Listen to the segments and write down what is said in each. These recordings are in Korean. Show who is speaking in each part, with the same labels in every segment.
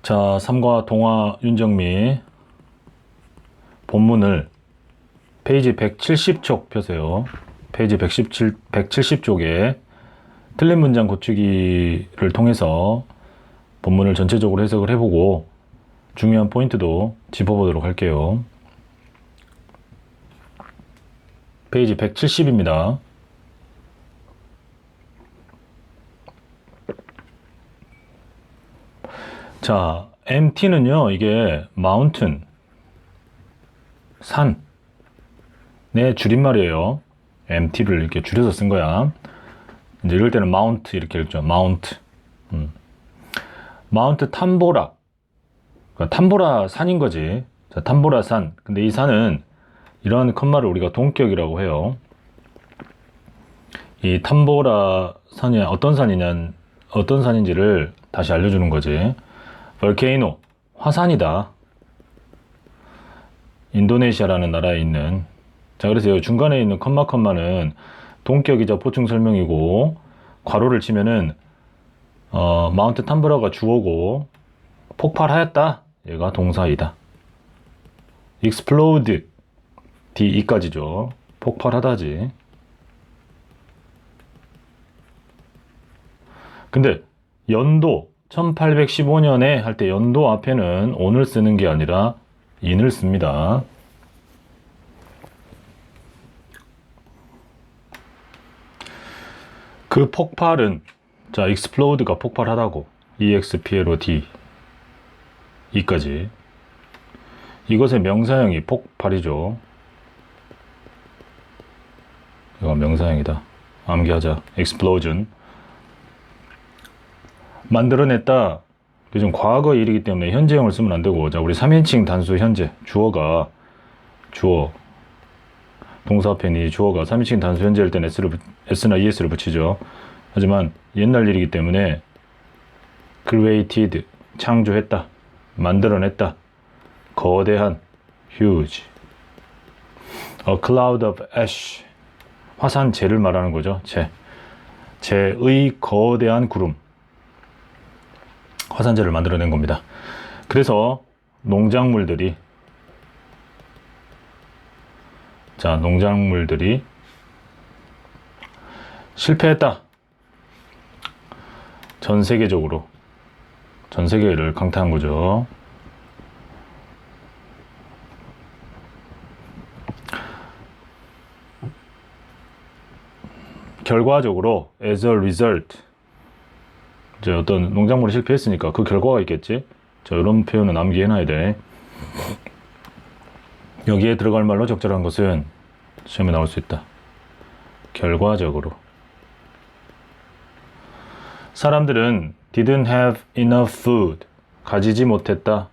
Speaker 1: 자, 삼과 동화 윤정미 본문을 페이지 170쪽 펴세요. 페이지 170쪽에 틀린 문장 고치기를 통해서 본문을 전체적으로 해석을 해보고 중요한 포인트도 짚어보도록 할게요. 페이지 170입니다. 자, MT는요, 이게 mountain, 산의 줄임말이에요. MT를 이렇게 줄여서 쓴 거야. 이제 이럴 때는 mount 이렇게 읽죠. mount. 마운트 탐보라. 그러니까 탐보라 산인 거지. 자, 탐보라 산. 근데 이 산은 이러한 컴마를 우리가 동격이라고 해요. 이 탐보라 산이 어떤 산인지를 다시 알려주는 거지. 볼케이노, 화산이다. 인도네시아라는 나라에 있는. 자, 그래서 중간에 있는 컴마는 동격이자 보충 설명이고, 괄호를 치면은 마운트 탐보라가 주어고 폭발하였다. 얘가 동사이다. explode DE까지죠. 폭발하다지. 근데 연도 1815년에 할 때 연도 앞에는 on을 쓰는 게 아니라 in을 씁니다. 그 폭발은 자, explode가 폭발하다고 EXPLOD 이까지 이것의 명사형이 폭발이죠. 이거 명사형이다. 암기하자. explosion. 만들어냈다. 요즘 과거 일이기 때문에 현재형을 쓰면 안 되고, 자, 우리 3인칭 단수 현재 주어가 주어 동사 앞에 이 주어가 3인칭 단수 현재일 때는 s나 es를 붙이죠. 하지만 옛날 일이기 때문에 created 창조했다, 만들어냈다, 거대한 huge, a cloud of ash 화산재를 말하는 거죠. 재의 거대한 구름, 화산재를 만들어낸 겁니다. 그래서 농작물들이 실패했다. 전 세계를 강타한 거죠. 결과적으로 as a result, 이제 어떤 농작물이 실패했으니까 그 결과가 있겠지. 자, 이런 표현은 암기해놔야 돼. 여기에 들어갈 말로 적절한 것은 시험에 나올 수 있다. 결과적으로 사람들은 didn't have enough food, 가지지 못했다.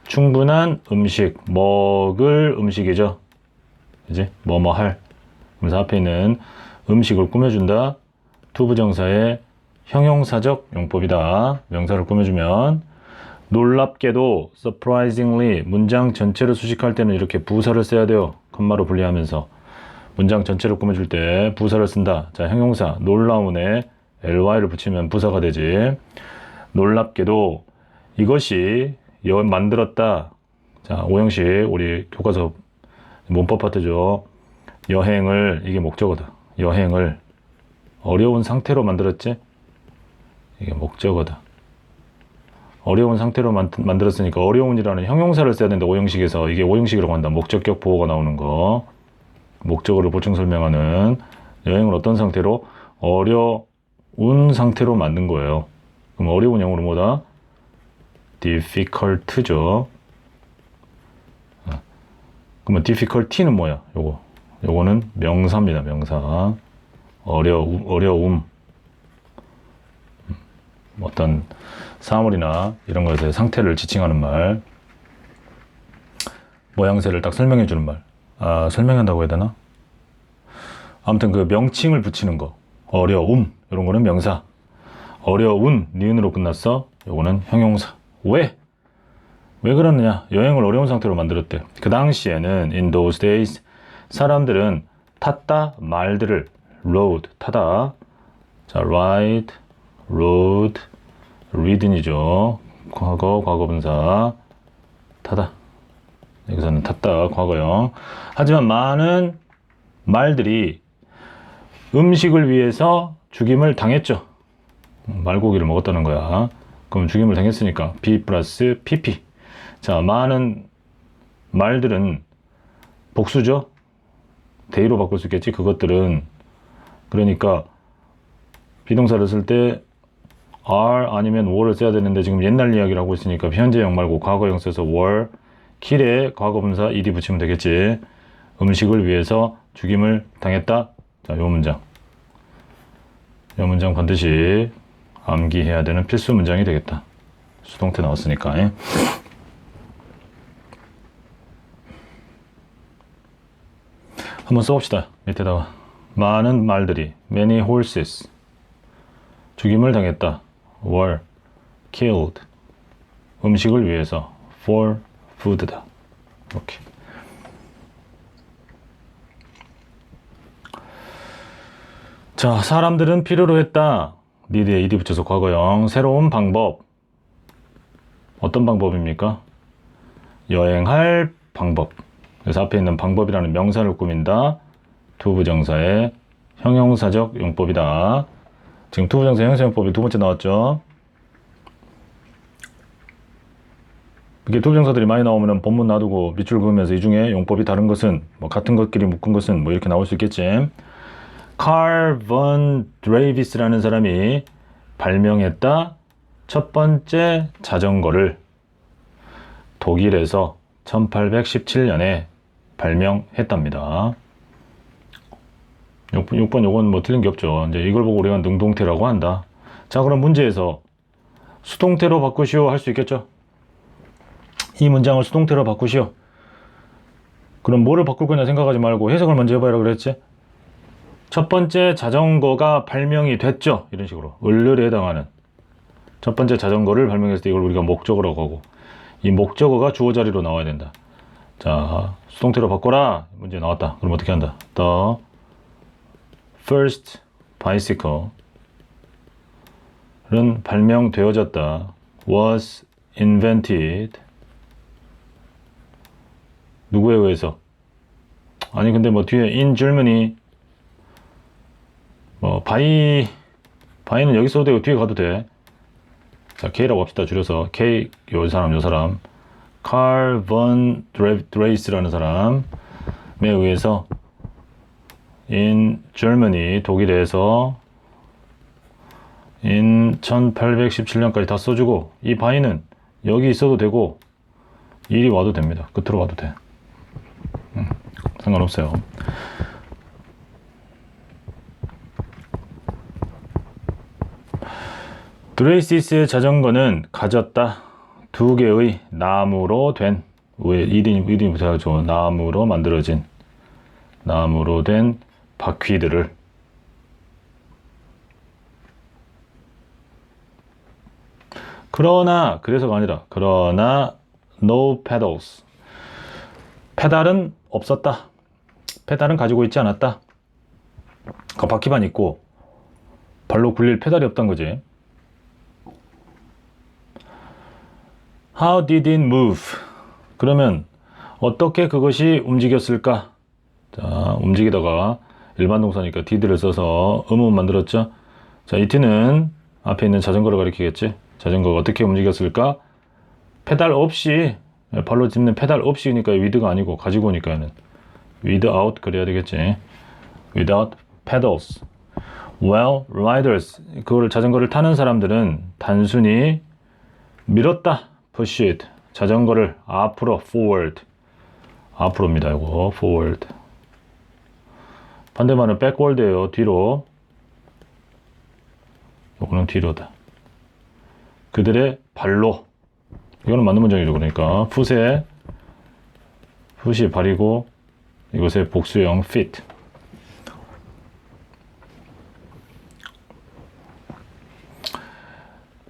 Speaker 1: 충분한 음식, 먹을 음식이죠. 그지? 뭐할. 그래서 앞에 있는 음식을 꾸며준다. 투부정사의 형용사적 용법이다. 명사를 꾸며주면 놀랍게도 surprisingly 문장 전체를 수식할 때는 이렇게 부사를 써야 돼요. 컴마로 분리하면서 문장 전체를 꾸며줄 때 부사를 쓴다. 자, 형용사 놀라운에 ly를 붙이면 부사가 되지. 놀랍게도 이것이 만들었다. 자, 오형식 우리 교과서 문법 파트죠. 여행을, 이게 목적어다. 여행을 어려운 상태로 만들었지. 이게 목적어다. 어려운 상태로 만들었으니까 어려운이라는 형용사를 써야 된다. 오형식에서. 이게 오형식이라고 한다. 목적격 보호가 나오는 거. 목적어를 보충 설명하는. 여행을 어떤 상태로? 어려운 상태로 만든 거예요. 그럼 어려운 영어로 뭐다? difficult죠. 그러면 difficulty는 뭐야? 요거는 명사입니다. 명사. 어려움. 어떤 사물이나 이런 것의 상태를 지칭하는 말. 모양새를 딱 설명해 주는 말. 설명한다고 해야 되나? 아무튼 그 명칭을 붙이는 거. 어려움. 이런 거는 명사. 어려운, 니은으로 끝났어. 요거는 형용사. 왜 그러느냐? 여행을 어려운 상태로 만들었대. 그 당시에는 in those days 사람들은 탔다, 말들을 rode, 타다. 자, ride, rode, read이죠. 과거, 과거분사. 타다. 여기서는 탔다. 과거형. 하지만 많은 말들이 음식을 위해서 죽임을 당했죠. 말고기를 먹었다는 거야. 그럼 죽임을 당했으니까 B 플러스 PP. 자, 많은 말들은 복수죠. 대의로 바꿀 수 있겠지. 그것들은. 그러니까 비동사를 쓸 때 are 아니면 were를 써야 되는데 지금 옛날 이야기를 하고 있으니까 현재형 말고 과거형 써서 were, kill에 과거분사 ed 붙이면 되겠지. 음식을 위해서 죽임을 당했다. 자, 요 문장. 요 문장 반드시 암기해야 되는 필수 문장이 되겠다. 수동태 나왔으니까. 한번 써봅시다. 밑에다가 많은 말들이 many horses 죽임을 당했다. were killed 음식을 위해서 for food다. 이렇게. 자, 사람들은 필요로 했다. need에 ed 붙여서 과거형. 새로운 방법. 어떤 방법입니까? 여행할 방법. 그래서 앞에 있는 방법이라는 명사를 꾸민다. 투부정사의 형용사적 용법이다. 지금 투부정사 형용사용법이 두 번째 나왔죠. 이렇게 투부정사들이 많이 나오면 본문 놔두고 밑줄 그으면서 이 중에 용법이 다른 것은 뭐 같은 것끼리 묶은 것은 뭐 이렇게 나올 수 있겠지. 칼 번 드레이비스라는 사람이 발명했다. 첫 번째 자전거를 독일에서 1817년에 발명했답니다. 6번 요건 뭐 틀린 게 없죠. 이제 이걸 보고 우리가 능동태라고 한다. 자, 그럼 문제에서 수동태로 바꾸시오 할 수 있겠죠? 이 문장을 수동태로 바꾸시오. 그럼 뭐를 바꿀 거냐 생각하지 말고 해석을 먼저 해봐라 그랬지? 첫 번째 자전거가 발명이 됐죠. 이런 식으로 을을에 해당하는 첫 번째 자전거를 발명했을 때 이걸 우리가 목적어라고 하고 이 목적어가 주어 자리로 나와야 된다. 자, 수동태로 바꿔라. 문제 나왔다. 그럼 어떻게 한다? The first bicycle는 발명되어졌다. Was invented. 누구에 의해서? 아니 근데 뭐 뒤에 in Germany 뭐 바이는 여기 써도 되고 뒤에 가도 돼. 자, K라고 합시다. 줄여서 K 요 사람 칼 번 드레이스라는 사람에 의해서 in Germany 독일에서 in 1817년까지 다 써주고 이 바이는 여기 있어도 되고 이리 와도 됩니다. 끝으로 와도 돼. 상관없어요. 드레이시스의 자전거는 가졌다. 두 개의 나무로 된 이름이 붙어야죠. 나무로 만들어진 나무로 된 바퀴들을 그래서가 아니라 그러나 no pedals 페달은 없었다. 페달은 가지고 있지 않았다. 그 바퀴만 있고 발로 굴릴 페달이 없단 거지. How did it move? 그러면 어떻게 그것이 움직였을까? 자, 움직이다가 일반 동사니까 did를 써서 의문 만들었죠. 자, it는 앞에 있는 자전거를 가리키겠지. 자전거가 어떻게 움직였을까? 페달 없이 발로 짚는 페달 없이니까 with가 아니고 가지고 오니까는 without 그래야 되겠지. without pedals. Well, riders 그걸 자전거를 타는 사람들은 단순히 밀었다. pushed 자전거를 앞으로 forward 앞으로입니다. 이거 forward 반대말은 backward예요. 뒤로 이거는 뒤로다. 그들의 발로 이거는 맞는 문장이죠. 그러니까 풋이 발이고 이것의 복수형 feet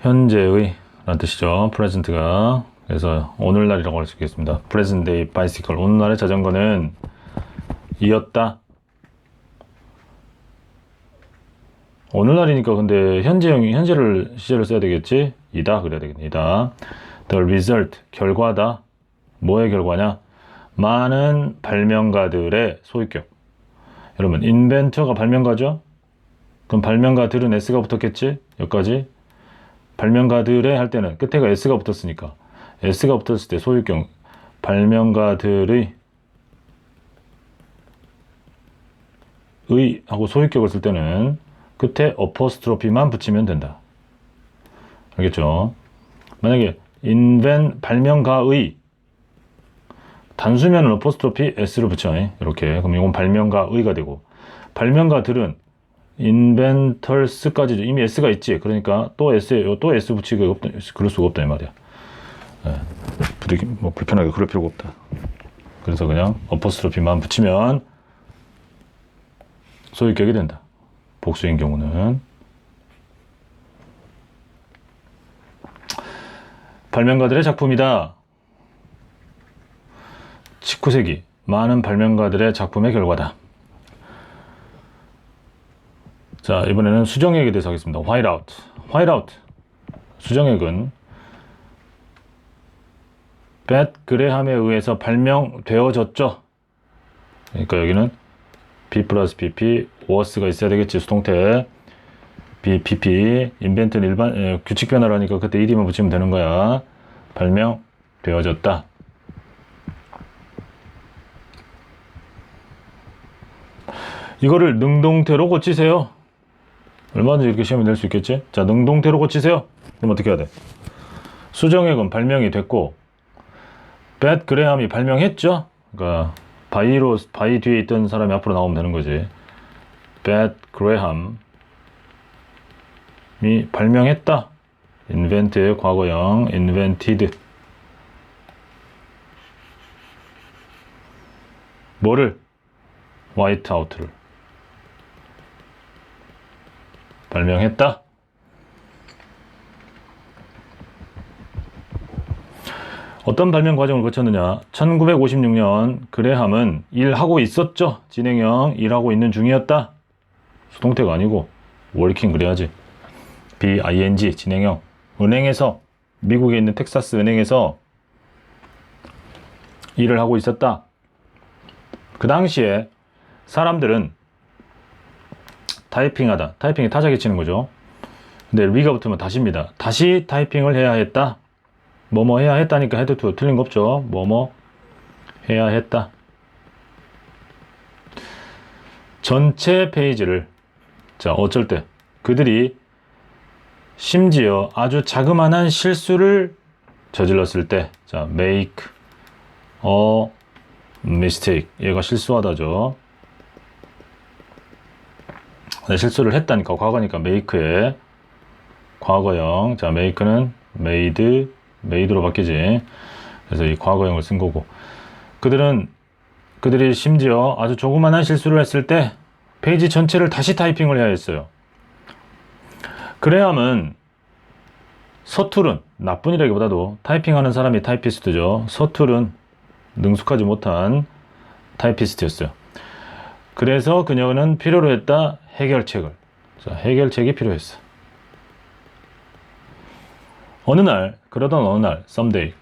Speaker 1: 현재의 라는 뜻이죠. present가. 그래서 오늘날이라고 할 수 있겠습니다. present day bicycle. 오늘날의 자전거는 이었다. 어느 날이니까 근데 현재를 써야 되겠지? 이다 그래야 되겠네. 이다. The result 결과다. 뭐의 결과냐? 많은 발명가들의 소유격. 여러분 inventor가 발명가죠? 그럼 발명가들은 s가 붙었겠지? 여기까지. 발명가들의 할 때는 끝에가 s가 붙었으니까 s가 붙었을 때 소유격 발명가들의 의 하고 소유격을 쓸 때는 끝에 어퍼스트로피만 붙이면 된다. 알겠죠? 만약에 발명가의 단수면은 어퍼스트로피 s를 붙여. 이렇게. 그럼 이건 발명가의가 되고, 발명가들은 inventors까지 이미 s가 있지. 그러니까 또 s 붙이기 없다. 그럴 수가 없다 이 말이야. 뭐 불편하게 그럴 필요가 없다. 그래서 그냥 어퍼스트로피만 붙이면 소유격이 된다. 복수인 경우는. 발명가들의 작품이다. 19세기 많은 발명가들의 작품의 결과다. 자, 이번에는 수정액에 대해서 하겠습니다. whiteout. 수정액은 벳 그레함에 의해서 발명되어졌죠. 그러니까 여기는 B 플러스 PP, was가 있어야 되겠지. 수동태. PP, 인벤트는 일반, 규칙 변화라니까 그때 ed만 붙이면 되는 거야. 발명되어졌다. 이거를 능동태로 고치세요. 얼마든지 이렇게 시험에 낼 수 있겠지? 자, 능동태로 고치세요. 그럼 어떻게 해야 돼? 수정액은 발명이 됐고, 벳 그레함이 발명했죠? 그러니까, 바이 뒤에 있던 사람이 앞으로 나오면 되는 거지. 벳 그레함이 발명했다. invent의 과거형, invented. 뭐를? whiteout를. 발명했다. 어떤 발명 과정을 거쳤느냐? 1956년 그레함은 일하고 있었죠. 진행형 일하고 있는 중이었다. 수동태가 아니고 working 그래야지. BING 진행형. 은행에서, 미국에 있는 텍사스 은행에서 일을 하고 있었다. 그 당시에 사람들은 타이핑이 타자기 치는 거죠. 근데 리가 붙으면 다시입니다. 다시 타이핑을 해야 했다. 뭐뭐 해야 했다니까 헤드 투 틀린 거 없죠. 뭐뭐 해야 했다. 전체 페이지를, 자, 어쩔 때 그들이 심지어 아주 자그마한 실수를 저질렀을 때, 자, make a mistake. 얘가 실수하다죠. 네, 실수를 했다니까. 과거니까 make의 과거형. 자, make는 made로 바뀌지. 그래서 이 과거형을 쓴 거고. 그들이 심지어 아주 조그만한 실수를 했을 때 페이지 전체를 다시 타이핑을 해야 했어요. 그레함은 서툴은, 나쁜이라기보다도 타이핑하는 사람이 타이피스트죠. 서툴은 능숙하지 못한 타이피스트였어요. 그래서 그녀는 필요로 했다. 해결책을. 자, 해결책이 필요했어. 그러던 어느 날, someday.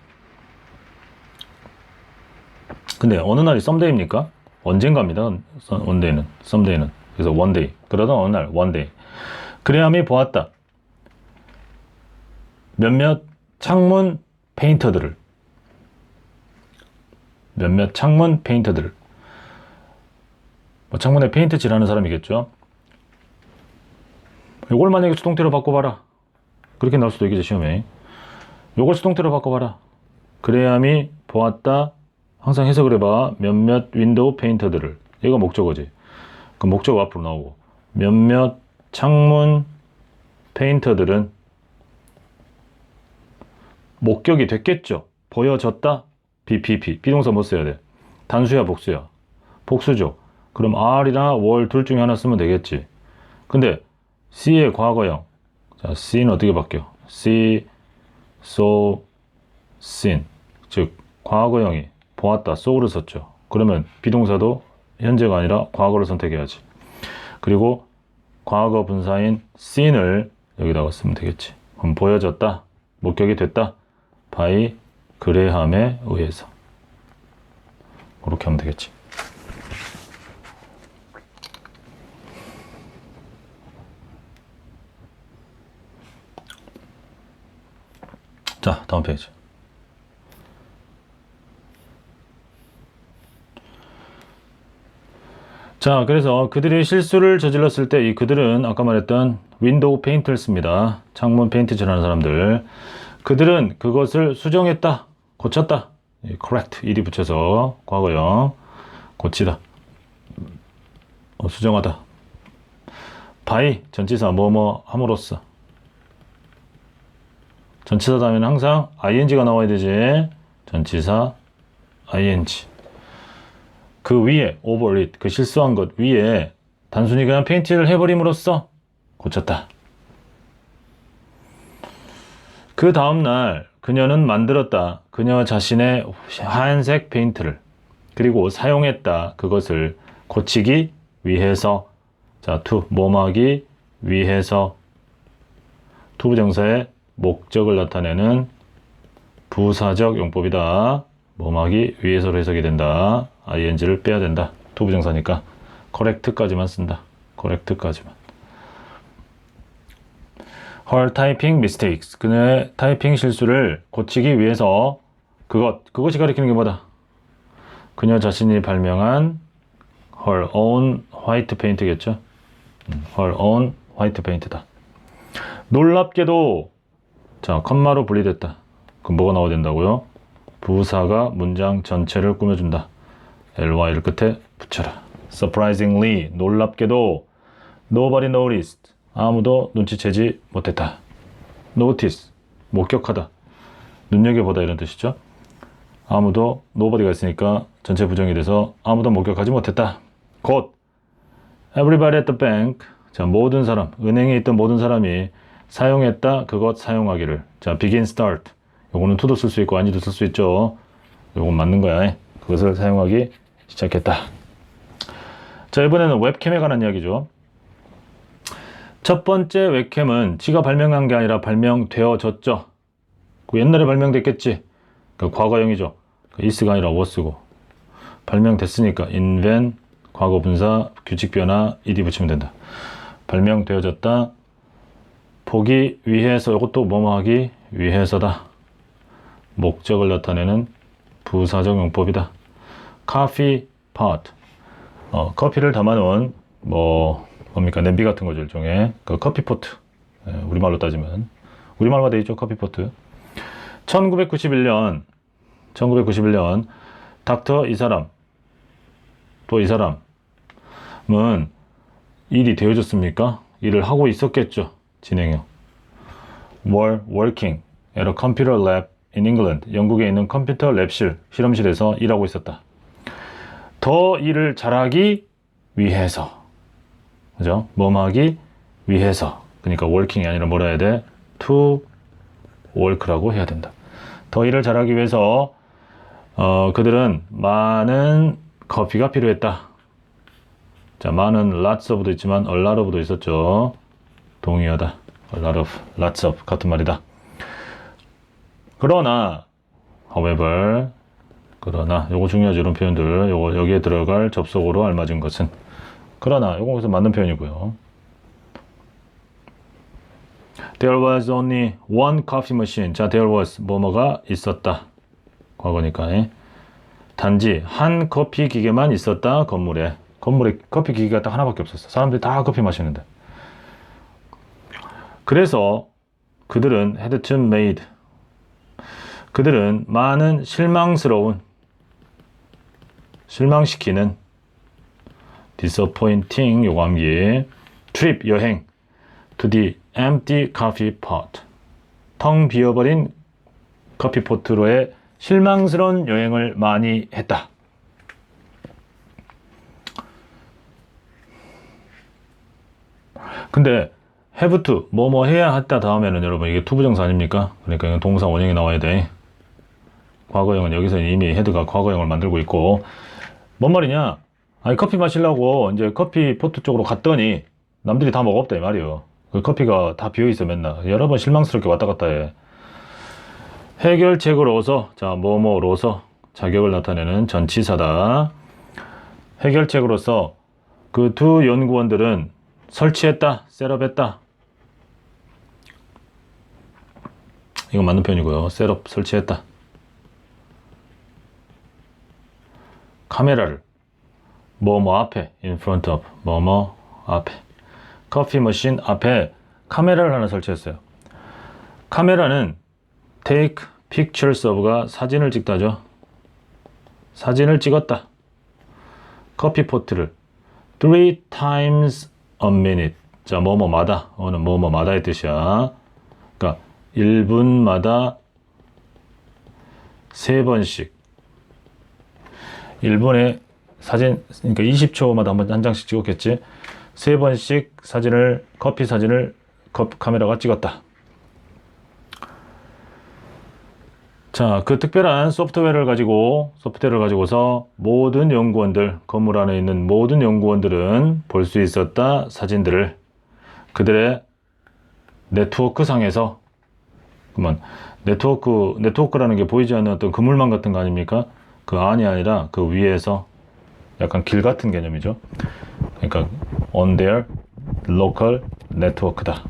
Speaker 1: 근데 어느 날이 썸데이입니까? 언젠가입니다. 썸데이는. 그래서 one day. 그러던 어느 날, one day. 그레함이 보았다. 몇몇 창문 페인터들을. 창문에 페인트 칠하는 사람이겠죠. 요걸 만약에 수동태로 바꿔봐라. 그렇게 나올 수도 있겠죠, 시험에. 요걸 수동태로 바꿔봐라. 그레함이 보았다. 항상 해석을 해봐. 몇몇 윈도우 페인터들을. 얘가 목적어지. 그 목적어 앞으로 나오고. 몇몇 창문 페인터들은 목격이 됐겠죠. 보여졌다. BPP. 비동사 뭐 써야 돼? 단수야, 복수야? 복수죠. 그럼 R이나 were 둘 중에 하나 쓰면 되겠지. 근데 C의 과거형. 자, C는 어떻게 바뀌어? See, saw, seen. 즉, 과거형이 보았다, saw를 썼죠. 그러면 비동사도 현재가 아니라 과거를 선택해야지. 그리고 과거 분사인 seen을 여기다가 쓰면 되겠지. 그럼 보여졌다, 목격이 됐다, by 그레함에 의해서. 그렇게 하면 되겠지. 자, 다음 페이지. 자, 그래서 그들이 실수를 저질렀을 때 이 그들은 아까 말했던 윈도우 페인트를 씁니다. 창문 페인트 칠하는 사람들. 그들은 그것을 수정했다, 고쳤다. correct, ed 붙여서 과거형. 고치다, 수정하다. by, 전치사 뭐뭐 함으로써. 전치사 다음에는 항상 ing가 나와야 되지. 전치사 ing. 그 위에 over it, 그 실수한 것 위에 단순히 그냥 페인트를 해버림으로써 고쳤다. 그 다음날 그녀는 만들었다. 그녀 자신의 하얀색 페인트를. 그리고 사용했다. 그것을 고치기 위해서. 자, to, 뭐하기 위해서. 투부정사의 목적을 나타내는 부사적 용법이다. 뭐하기 위해서로 해석이 된다. ing를 빼야 된다. 투부정사니까 correct까지만 쓴다. correct까지만. her typing mistakes, 그녀의 타이핑 실수를 고치기 위해서. 그것이 가리키는 게 뭐다? 그녀 자신이 발명한 her own white paint겠죠. her own white paint다. 놀랍게도, 자, 컴마로 분리됐다. 그럼 뭐가 나와야 된다고요? 부사가 문장 전체를 꾸며준다. ly를 끝에 붙여라. surprisingly, 놀랍게도. nobody noticed, 아무도 눈치채지 못했다. notice, 목격하다, 눈여겨보다 이런 뜻이죠. 아무도, nobody가 있으니까 전체 부정이 돼서 아무도 목격하지 못했다. 곧 everybody at the bank, 자, 모든 사람, 은행에 있던 모든 사람이 사용했다. 그것 사용하기를. 자, begin, start. 요거는 to도 쓸 수 있고 아니도 쓸 수 있죠. 요건 맞는 거야. 그것을 사용하기 시작했다. 자, 이번에는 웹캠에 관한 이야기죠. 첫 번째 웹캠은 지가 발명한 게 아니라 발명되어졌죠. 그 옛날에 발명됐겠지. 그 과거형이죠. 그 is가 아니라 was고. 발명됐으니까 invent, 과거 분사, 규칙 변화, ed 붙이면 된다. 발명되어졌다. 보기 위해서, 이것도 뭐뭐 하기 위해서다. 목적을 나타내는 부사적 용법이다. coffee pot, 커피를 담아놓은 뭡니까, 냄비 같은 거죠, 일종의. 그 커피포트, 우리말로 따지면 우리말로 돼 있죠, 커피포트. 1991년 닥터 이 사람, 또 이 사람은 일이 되어졌습니까? 일을 하고 있었겠죠, 진행형. were working at a computer lab in England, 영국에 있는 컴퓨터 랩실, 실험실에서 일하고 있었다. 더 일을 잘하기 위해서, 그죠? 뭐하기 위해서. 그러니까 working이 아니라 뭐라 해야 돼? to work라고 해야 된다. 더 일을 잘하기 위해서 그들은 많은 커피가 필요했다. 자, 많은 lots of도 있지만 a lot of도 있었죠. 동의어다. a lot of, lots of 같은 말이다. 그러나, however, 그러나, 요거 중요하죠. 이런 표현들. 요거 여기에 들어갈 접속어로 알맞은 것은. 그러나, 요거 여기서 맞는 표현이고요. There was only one coffee machine. 자, there was, 뭐뭐가 있었다. 과거니까. 단지 한 커피 기계만 있었다. 건물에 커피 기계가 딱 하나밖에 없었어. 사람들이 다 커피 마시는데. 그래서 그들은 had to made, 그들은 많은 실망시키는 disappointing, 요거 암기, trip, 여행, to the empty coffee pot, 텅 비어버린 커피포트로의 실망스러운 여행을 많이 했다. 근데 have to, 뭐뭐 해야 했다 다음에는 여러분 이게 투부정사 아닙니까? 그러니까 이건 동사 원형이 나와야 돼. 과거형은 여기서 이미 head가 과거형을 만들고 있고, 뭔 말이냐? 아니, 커피 마시려고 이제 커피 포트 쪽으로 갔더니 남들이 다 먹었다 이 말이에요. 그 커피가 다 비어있어 맨날. 여러 번 실망스럽게 왔다 갔다 해. 해결책으로서, 자, 뭐뭐로서 자격을 나타내는 전치사다. 해결책으로서 그 두 연구원들은 설치했다, 셋업했다. 이거 맞는 표현이고요. 셋업, 설치했다. 카메라를 뭐뭐 앞에, in front of, 뭐뭐 앞에. 커피 머신 앞에 카메라를 하나 설치했어요. 카메라는 take pictures of가 사진을 찍다죠. 사진을 찍었다. 커피 포트를 3 times a minute. 자, 뭐뭐마다. 어느 뭐뭐마다의 뜻이야. 그러니까 1분마다 3번씩. 1분에 사진, 그러니까 20초마다 한 장씩 찍었겠지. 3번씩 사진을, 커피 사진을 카메라가 찍었다. 자, 그 특별한 소프트웨어를 가지고서 모든 연구원들, 건물 안에 있는 모든 연구원들은 볼 수 있었다. 사진들을 그들의 네트워크 상에서, 그만 네트워크라는 게 보이지 않는 어떤 그물망 같은 거 아닙니까? 그 안이 아니라 그 위에서 약간 길 같은 개념이죠. 그러니까 on their local network다.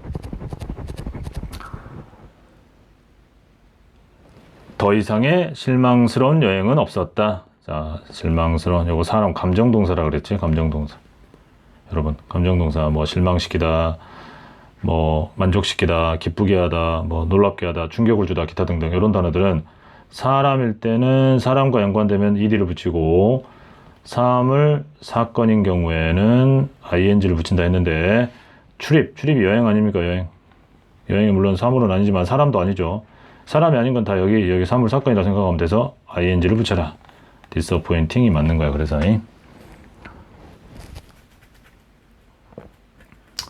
Speaker 1: 더 이상의 실망스러운 여행은 없었다. 자, 실망스러운, 요거 사람 감정동사라 그랬지? 감정동사. 여러분, 감정동사, 뭐, 실망시키다, 뭐, 만족시키다, 기쁘게 하다, 뭐, 놀랍게 하다, 충격을 주다, 기타 등등. 이런 단어들은 사람일 때는 사람과 연관되면 ed를 붙이고, 사건인 경우에는 ing를 붙인다 했는데, 출입이 여행 아닙니까? 여행이 물론 사물은 아니지만 사람도 아니죠. 사람이 아닌 건 다 여기 사물 사건이라 생각하면 돼서 ing를 붙여라. disappointing이 맞는 거야. 그래서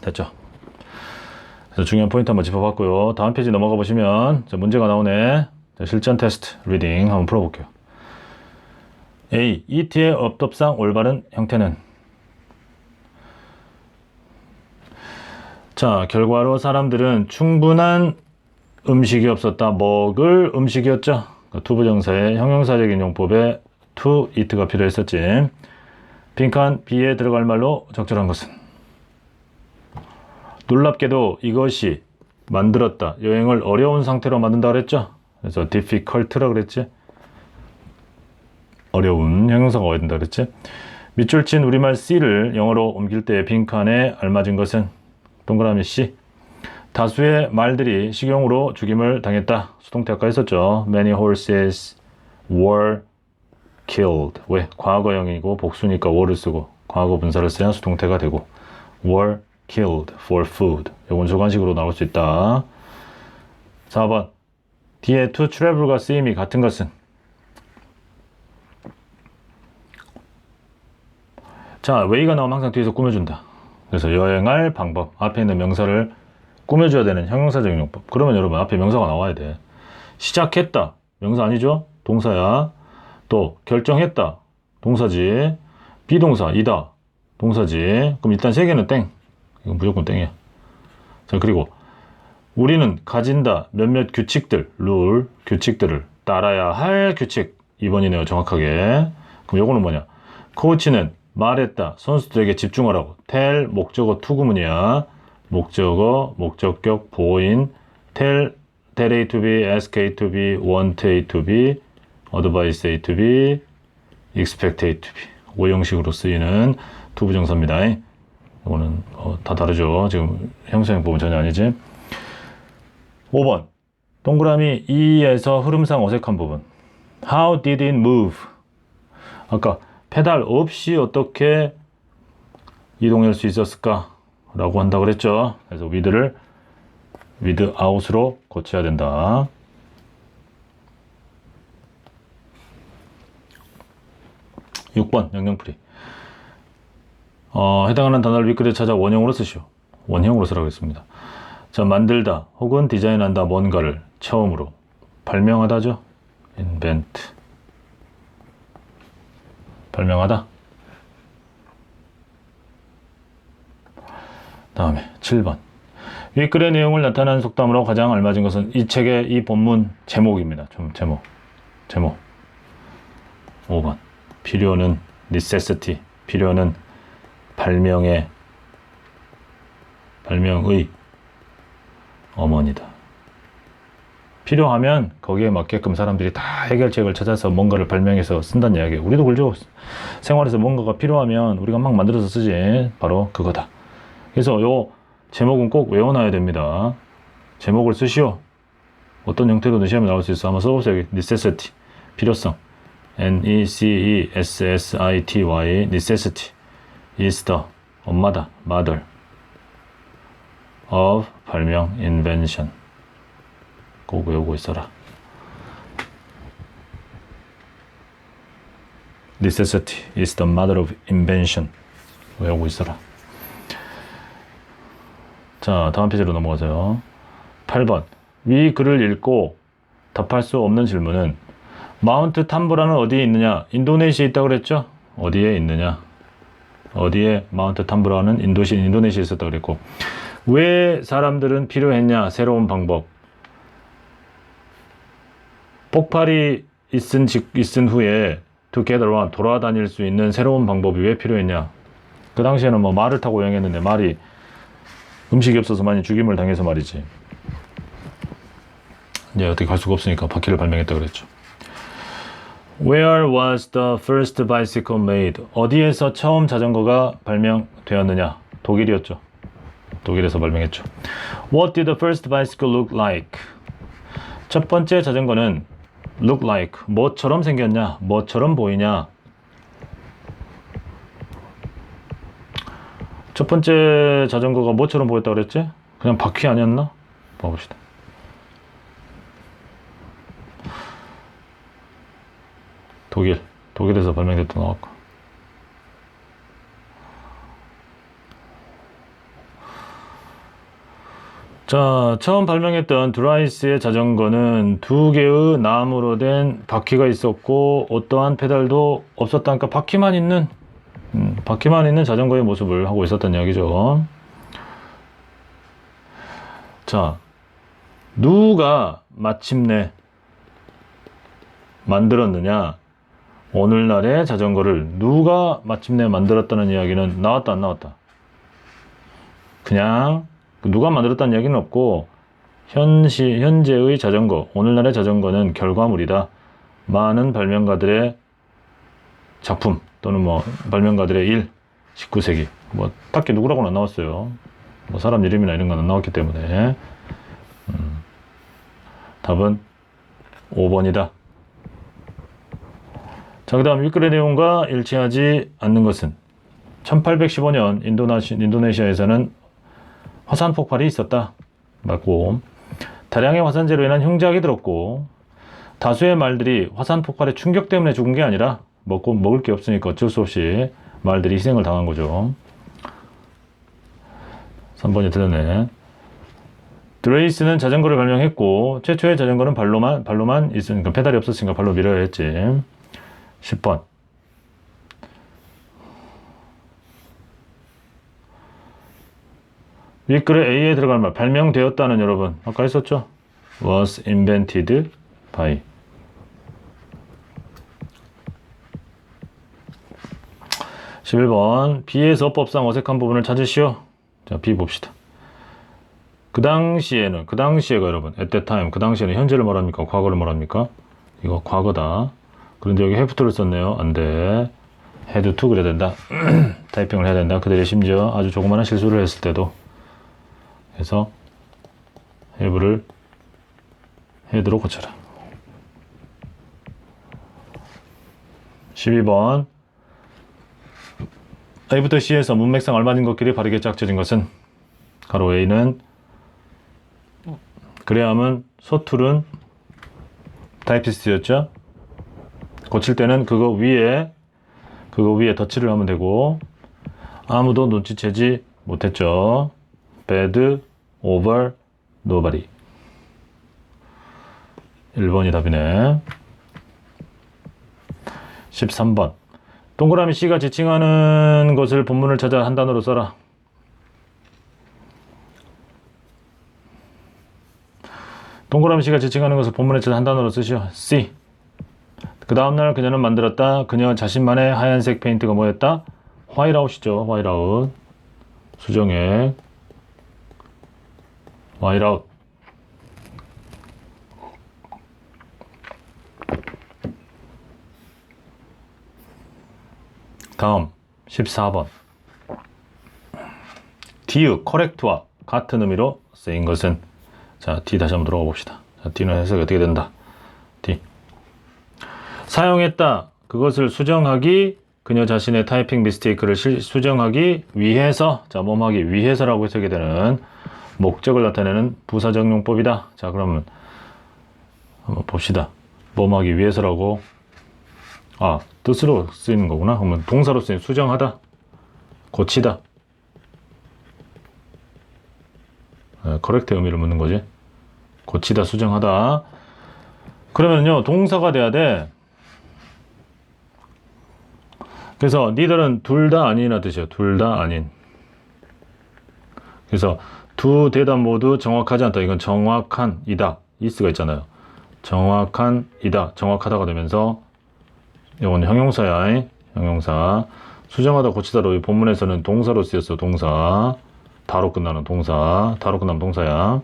Speaker 1: 됐죠. 그래서 중요한 포인트 한번 짚어봤고요. 다음 페이지 넘어가 보시면 문제가 나오네. 자, 실전 테스트 리딩 한번 풀어볼게요. A. ET의 업법상 올바른 형태는. 자, 결과로 사람들은 충분한 음식이 없었다. 먹을 음식이었죠. 투부정사의 형용사적인 용법에 to eat가 필요했었지. 빈칸 B에 들어갈 말로 적절한 것은. 놀랍게도 이것이 만들었다. 여행을 어려운 상태로 만든다 그랬죠. 그래서 difficult라 그랬지. 어려운 형용사가 와야 된다 그랬지. 밑줄 친 우리말 C를 영어로 옮길 때 빈칸에 알맞은 것은 동그라미 C. 다수의 말들이 식용으로 죽임을 당했다. 수동태 아까 했었죠. Many horses were killed. 왜? 과거형이고 복수니까 were를 쓰고 과거 분사를 써야 수동태가 되고 were killed for food. 이건 조관식으로 나올 수 있다. 4번. 뒤에 to travel과 쓰임이 같은 것은. 자, way가 나오면 항상 뒤에서 꾸며준다. 그래서 여행할 방법. 앞에 있는 명사를 꾸며줘야 되는 형용사적인 용법. 그러면 여러분 앞에 명사가 나와야 돼. 시작했다. 명사 아니죠? 동사야. 또 결정했다. 동사지. 비동사 이다. 동사지. 그럼 일단 세 개는 땡. 이건 무조건 땡이야. 자, 그리고 우리는 가진다. 몇몇 규칙들, 룰, 규칙들을 따라야 할 규칙. 2번이네요. 정확하게. 그럼 요거는 뭐냐? 코치는 말했다. 선수들에게 집중하라고. tell 목적어 to 구문이야. 목적어, 목적격, 보인, tell A to B, ask A to B, want A to B, advise A to B, expect A to B. 5형식으로 쓰이는 투부정사입니다. 이거는 다 다르죠. 지금 형사형 부분 전혀 아니지. 5번. 동그라미 2에서 흐름상 어색한 부분. How did it move? 아까 페달 없이 어떻게 이동할 수 있었을까? 라고 한다고 그랬죠. 그래서 with를 without으로 고쳐야 된다. 6번 영영풀이. 해당하는 단어를 윗글에 찾아 원형으로 쓰시오. 원형으로 쓰라고 했습니다. 자, 만들다 혹은 디자인한다 뭔가를 처음으로. 발명하다죠. invent. 발명하다. 다음에 7번. 위 글의 내용을 나타내는 속담으로 가장 알맞은 것은 이 책의 이 본문 제목입니다. 좀 제목. 5번. 필요는 necessity. 필요는 발명의 어머니다. 필요하면 거기에 맞게끔 사람들이 다 해결책을 찾아서 뭔가를 발명해서 쓴다는 이야기예요. 우리도 그러죠. 생활에서 뭔가가 필요하면 우리가 막 만들어서 쓰지. 바로 그거다. 그래서 요 제목은 꼭 외워놔야 됩니다. 제목을 쓰시오. 어떤 형태로든 시험에 나올 수 있어. 한번 써보세요. necessity. 필요성. necessity. necessity. is the 엄마다. mother. of 발명. invention. 꼭 외우고 있어라. necessity is the mother of invention. 외우고 있어라. 자, 다음 페이지로 넘어가세요. 8번. 위 글을 읽고 답할 수 없는 질문은 마운트 탐브라는 어디에 있느냐? 인도네시아에 있다고 그랬죠? 어디에 있느냐? 어디에 마운트 탐브라는 인도네시아에 있었다고 그랬고, 왜 사람들은 필요했냐? 새로운 방법. 폭발이 있은 후에 to get around, 돌아다닐 수 있는 새로운 방법이 왜 필요했냐? 그 당시에는 뭐 말을 타고 여행했는데 말이 음식이 없어서 많이 죽임을 당해서 말이지. 이제 어떻게 갈 수가 없으니까 바퀴를 발명했다고 그랬죠. Where was the first bicycle made? 어디에서 처음 자전거가 발명되었느냐? 독일이었죠. 독일에서 발명했죠. What did the first bicycle look like? 첫 번째 자전거는 look like, 뭐처럼 생겼냐? 뭐처럼 보이냐? 첫 번째 자전거가 뭐처럼 보였다고 그랬지? 그냥 바퀴 아니었나? 봐봅시다. 독일에서 발명됐던 나왔고. 자, 처음 발명했던 드라이스의 자전거는 2개의 나무로 된 바퀴가 있었고 어떠한 페달도 없었다니까 바퀴만 있는 자전거의 모습을 하고 있었던 이야기죠. 자, 누가 마침내 만들었느냐? 오늘날의 자전거를 누가 마침내 만들었다는 이야기는 나왔다 안 나왔다? 그냥 누가 만들었다는 이야기는 없고 현재의 자전거, 오늘날의 자전거는 결과물이다. 많은 발명가들의 작품 또는 뭐 발명가들의 일, 19세기 뭐 딱히 누구라고는 안 나왔어요. 뭐 사람 이름이나 이런 건 안 나왔기 때문에 답은 5번이다. 자, 그 다음 윗글의 내용과 일치하지 않는 것은 1815년 인도네시아에서는 화산 폭발이 있었다. 맞고, 다량의 화산재로 인한 흉작이 들었고, 다수의 말들이 화산 폭발의 충격 때문에 죽은 게 아니라 먹을 게 없으니까 어쩔 수 없이 말들이 희생을 당한 거죠. 3번이 틀렸네. 드레이스는 자전거를 발명했고 최초의 자전거는 발로만 있으니까 페달이 없었으니까 발로 밀어야 했지. 10번. 윗글에 A에 들어갈 말 발명되었다는 여러분 아까 했었죠? was invented by. 11번. B에서 어법상 어색한 부분을 찾으시오. 자, B 봅시다. 그 당시에가 여러분 at that time, 그 당시에는 현재를 말합니까? 과거를 말합니까? 이거 과거다. 그런데 여기 have를 썼네요. 안돼. had to 그래야 된다. 타이핑을 해야 된다. 그들이 심지어 아주 조그마한 실수를 했을 때도. 그래서 have를 had로 고쳐라. 12번. A부터 C에서 문맥상 알맞은 것끼리 바르게 짝져진 것은 가로 A는 그래야함은 서투른 타이피스트였죠. 고칠 때는 그거 위에 덧칠을 하면 되고 아무도 눈치채지 못했죠. bad over nobody. 1번이 답이네. 13번. 동그라미 C가 지칭하는 것을 본문을 찾아 한 단어로 써라. 동그라미 C가 지칭하는 것을 본문에 한 단어로 쓰시오. C. 그 다음날 그녀는 만들었다. 그녀 자신만의 하얀색 페인트가 뭐였다? 화이트아웃이죠. 화이트아웃. 수정액. 화이트아웃. 다음 14번. 디귿, correct와 같은 의미로 쓰인 것은? 자, D 다시 한번 들어가 봅시다. 자, D는 해석이 어떻게 된다? D. 사용했다. 그것을 수정하기, 그녀 자신의 타이핑 미스테이크를 수정하기 위해서, 자, 뭐하기 위해서라고 해석이 되는 목적을 나타내는 부사적 용법이다. 자, 그러면 한번 봅시다. 뭐하기 위해서라고, 뜻으로 쓰이는 거구나. 그러면 동사로 쓰인 수정하다, 고치다. 커렉트의 의미를 묻는 거지. 고치다, 수정하다. 그러면요, 동사가 돼야 돼. 그래서 니들은 둘 다 아니나 뜻이에요. 둘 다 아닌. 그래서 두 대답 모두 정확하지 않다. 이건 정확한 이다. 이스가 있잖아요. 정확한 이다. 정확하다가 되면서 이건 형용사야. 형용사. 수정하다, 고치다로 본문에서는 동사로 쓰였어. 동사. 다로 끝나는 동사. 다로 끝나면 동사야.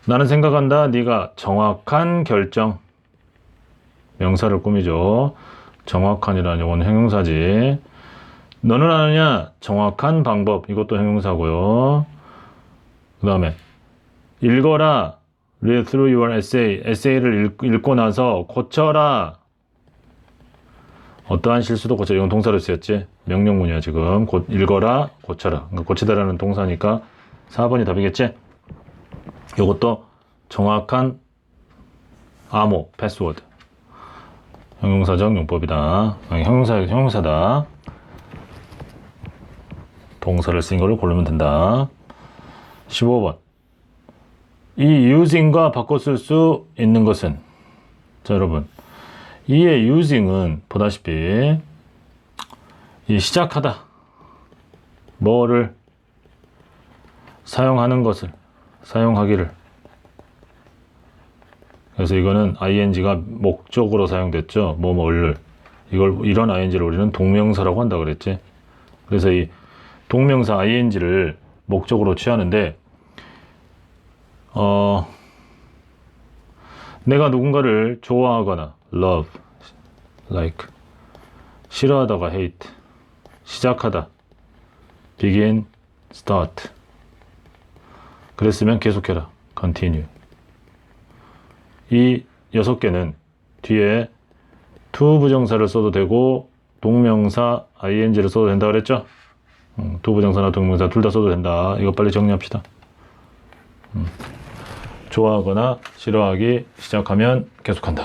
Speaker 1: 나는 생각한다. 네가 정확한 결정. 명사를 꾸미죠. 정확한이라는 이건 형용사지. 너는 아느냐? 정확한 방법. 이것도 형용사고요. 그 다음에 읽어라. Read through your essay. 에세이를 읽고 나서 고쳐라. 어떠한 실수도 고쳐라. 이건 동사로 쓰였지. 명령문이야 지금. 읽어라, 고쳐라. 그러니까 고치다라는 동사니까 4번이 답이겠지. 이것도 정확한 암호, 패스워드. 형용사적 용법이다. 형용사다. 동사를 쓴 걸로 고르면 된다. 15번. 이 using과 바꿔 쓸 수 있는 것은? 자, 여러분. 이의 using은 보다시피 이 시작하다. 뭐를 사용하는 것을, 사용하기를. 그래서 이거는 ing가 목적으로 사용됐죠. 뭐뭐를. 이런 ing를 우리는 동명사라고 한다 그랬지. 그래서 이 동명사 ing를 목적으로 취하는데, 내가 누군가를 좋아하거나 love, like, 싫어하다가 hate, 시작하다 begin, start. 그랬으면 계속해라 continue. 이 6개는 뒤에 to 부정사를 써도 되고 동명사 ing를 써도 된다 그랬죠? to 부정사나 동명사 둘 다 써도 된다. 이거 빨리 정리합시다. 좋아하거나 싫어하기, 시작하면 계속한다.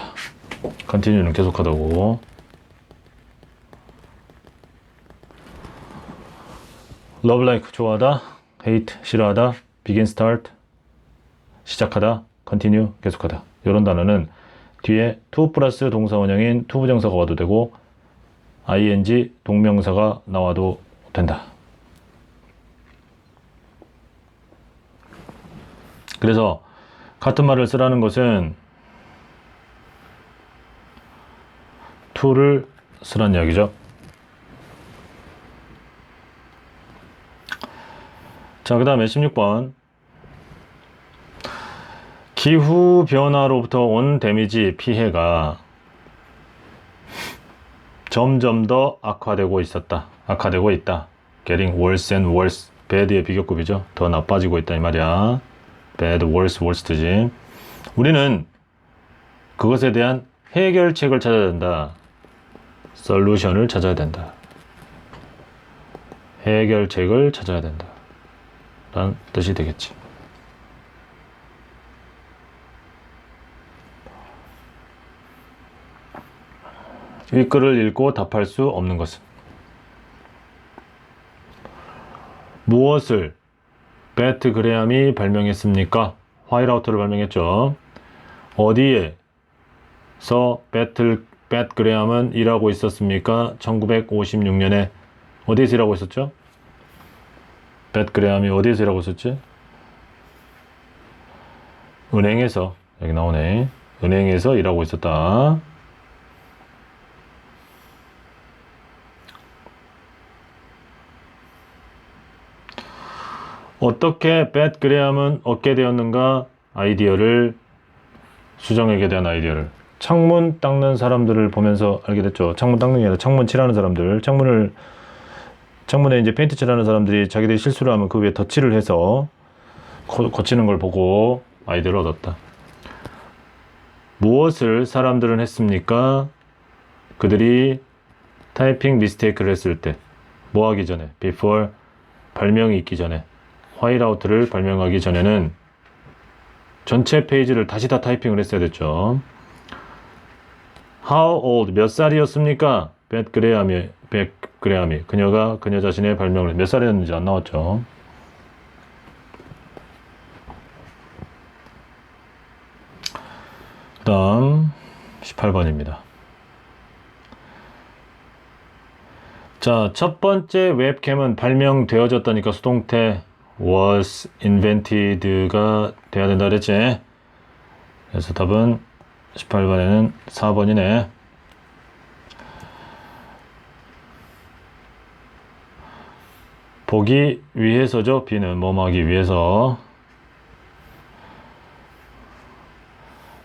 Speaker 1: continue는 계속하다고. love like 좋아하다, hate 싫어하다, begin start 시작하다, continue 계속하다. 이런 단어는 뒤에 to 플러스 동사 원형인 to 부정사가 와도 되고 ing 동명사가 나와도 된다. 그래서 같은 말을 쓰라는 것은 to를 쓰라는 이야기죠. 자, 그 다음에 16번. 기후변화로부터 온 데미지, 피해가 점점 더 악화되고 있다. Getting worse and worse. bad의 비교급이죠. 더 나빠지고 있다 이 말이야. bad, worse, worst지. 우리는 그것에 대한 해결책을 찾아야 된다. 솔루션을 찾아야 된다. 해결책을 찾아야 된다. 라는 뜻이 되겠지. 윗글을 읽고 답할 수 없는 것은? 무엇을 베트 그레함이 발명했습니까? 화이트아웃을 발명했죠. 어디에서 베트 그레함은 일하고 있었습니까? 1956년에 어디에서 일하고 있었죠? 베트 그레함이 어디에서 일하고 있었지? 은행에서, 여기 나오네. 은행에서 일하고 있었다. 어떻게 벳 그레함은 얻게 되었는가? 아이디어를, 수정에게 대한 아이디어를. 창문 닦는 사람들을 보면서 알게 됐죠. 창문 닦는 게 아니라 창문 칠하는 사람들. 창문에 이제 페인트 칠하는 사람들이 자기들이 실수를 하면 그 위에 덧칠을 해서 고치는 걸 보고 아이디어를 얻었다. 무엇을 사람들은 했습니까? 그들이 타이핑 미스테이크를 했을 때. 뭐 하기 전에? before, 발명이 있기 전에. 화이트아웃을 발명하기 전에는 전체 페이지를 다시 다 타이핑을 했어야 됐죠. How old, 몇 살이었습니까? 벳 그레함이 그녀가 그녀 자신의 발명을 몇 살이었는지 안 나왔죠. 그 다음 18번입니다. 자, 첫 번째 웹캠은 발명되어졌다니까 수동태 was invented가 돼야 된다 그랬지. 그래서 답은 18번에는 4번이네. 보기 위해서죠. B는 뭐뭐 하기 위해서.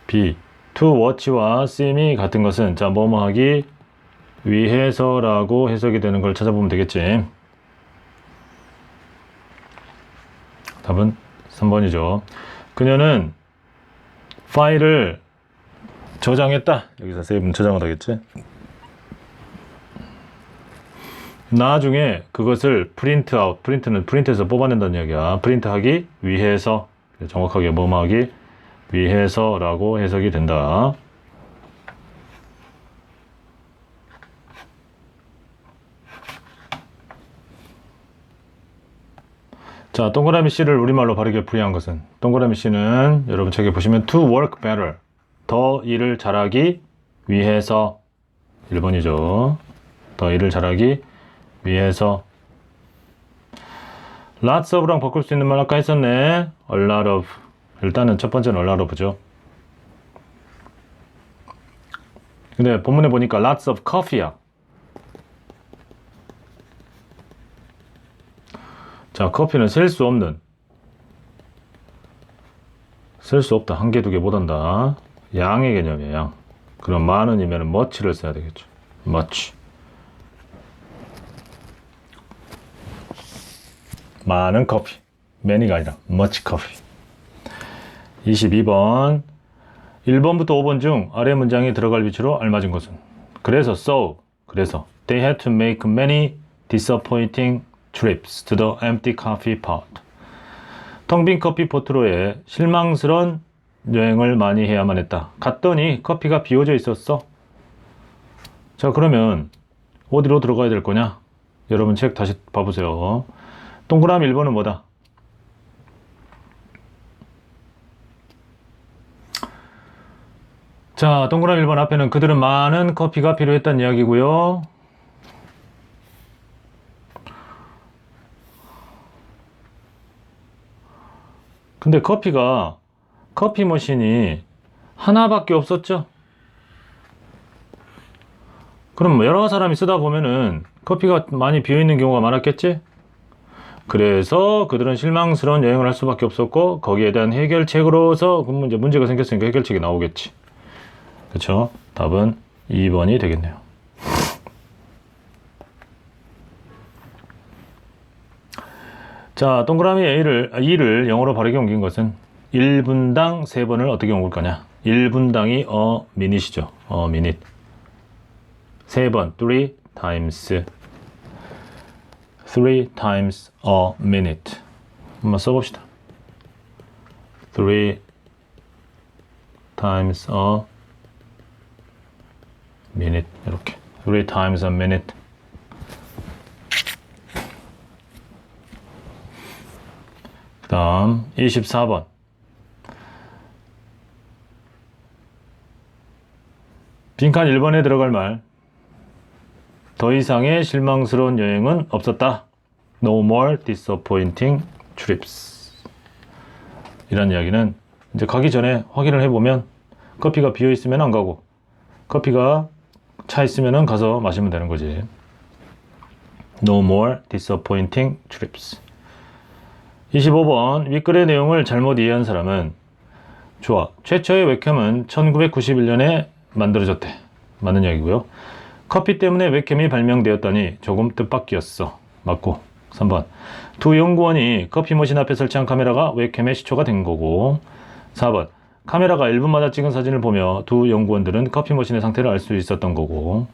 Speaker 1: B, to watch와 seem이 같은 것은 자 뭐뭐 하기 위해서라고 해석이 되는 걸 찾아보면 되겠지. 답은 3번이죠. 그녀는 파일을 저장했다. 여기서 세이브는 저장을 하겠지. 나중에 그것을 프린트아웃, 프린트는 프린트에서 뽑아낸다는 이야기야. 프린트하기 위해서, 정확하게 뭐뭐 하기 위해서라고 해석이 된다. 자, 동그라미 C를 우리말로 바르게 풀이한 것은 동그라미 C는 여러분 책에 보시면 to work better, 더 일을 잘하기 위해서 1번이죠. 더 일을 잘하기 위해서. lots of랑 바꿀 수 있는 말 아까 했었네. a lot of. 일단은 첫 번째는 a lot of죠. 근데 본문에 보니까 lots of coffee야. 자, 커피는 셀 수 없는, 셀 수 없다. 한 개, 두 개 못한다. 양의 개념이에요. 양. 그럼 많은이면 much를 써야 되겠죠. much. 많은 커피. many가 아니라 much coffee. 22번. 1번부터 5번 중 아래 문장이 들어갈 위치로 알맞은 것은? 그래서 그래서 they had to make many disappointing trips to the empty coffee pot. 텅 빈 커피 포트로의 실망스러운 여행을 많이 해야만 했다. 갔더니 커피가 비워져 있었어. 자, 그러면 어디로 들어가야 될 거냐? 여러분 책 다시 봐보세요. 동그라미 1번은 뭐다? 자, 동그라미 1번 앞에는 그들은 많은 커피가 필요했다는 이야기고요. 근데 커피 머신이 하나밖에 없었죠? 그럼 뭐 여러 사람이 쓰다 보면은 커피가 많이 비어있는 경우가 많았겠지? 그래서 그들은 실망스러운 여행을 할 수밖에 없었고 거기에 대한 해결책으로서 그 문제가 생겼으니까 해결책이 나오겠지. 그쵸? 답은 2번이 되겠네요. 자, 동그라미 E를 영어로 바르게 옮긴 것은 1분당 3번을 어떻게 옮길 거냐? 1분당이 a minute이죠. a minute. 3번, 3 times. 3 times a minute. 한번 써봅시다. 3 times a minute. 이렇게. 3 times a minute. 그 다음 24번. 빈칸 1번에 들어갈 말. 더 이상의 실망스러운 여행은 없었다. No more disappointing trips. 이런 이야기는 이제 가기 전에 확인을 해보면 커피가 비어 있으면 안 가고 커피가 차 있으면 가서 마시면 되는 거지. No more disappointing trips. 25번 윗글의 내용을 잘못 이해한 사람은 좋아. 최초의 웹캠은 1991년에 만들어졌대. 맞는 이야기고요. 커피 때문에 웹캠이 발명되었다니 조금 뜻밖이었어. 맞고. 3번 두 연구원이 커피 머신 앞에 설치한 카메라가 웹캠의 시초가 된 거고. 4번 카메라가 1분마다 찍은 사진을 보며 두 연구원들은 커피 머신의 상태를 알 수 있었던 거고.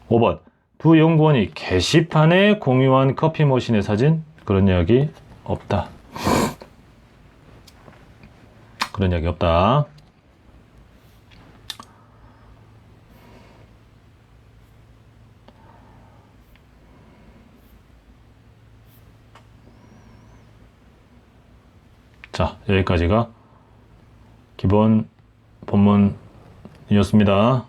Speaker 1: 5번 두 연구원이 게시판에 공유한 커피 머신의 사진? 그런 이야기 없다. 그런 이야기 없다. 자, 여기까지가 기본 본문이었습니다.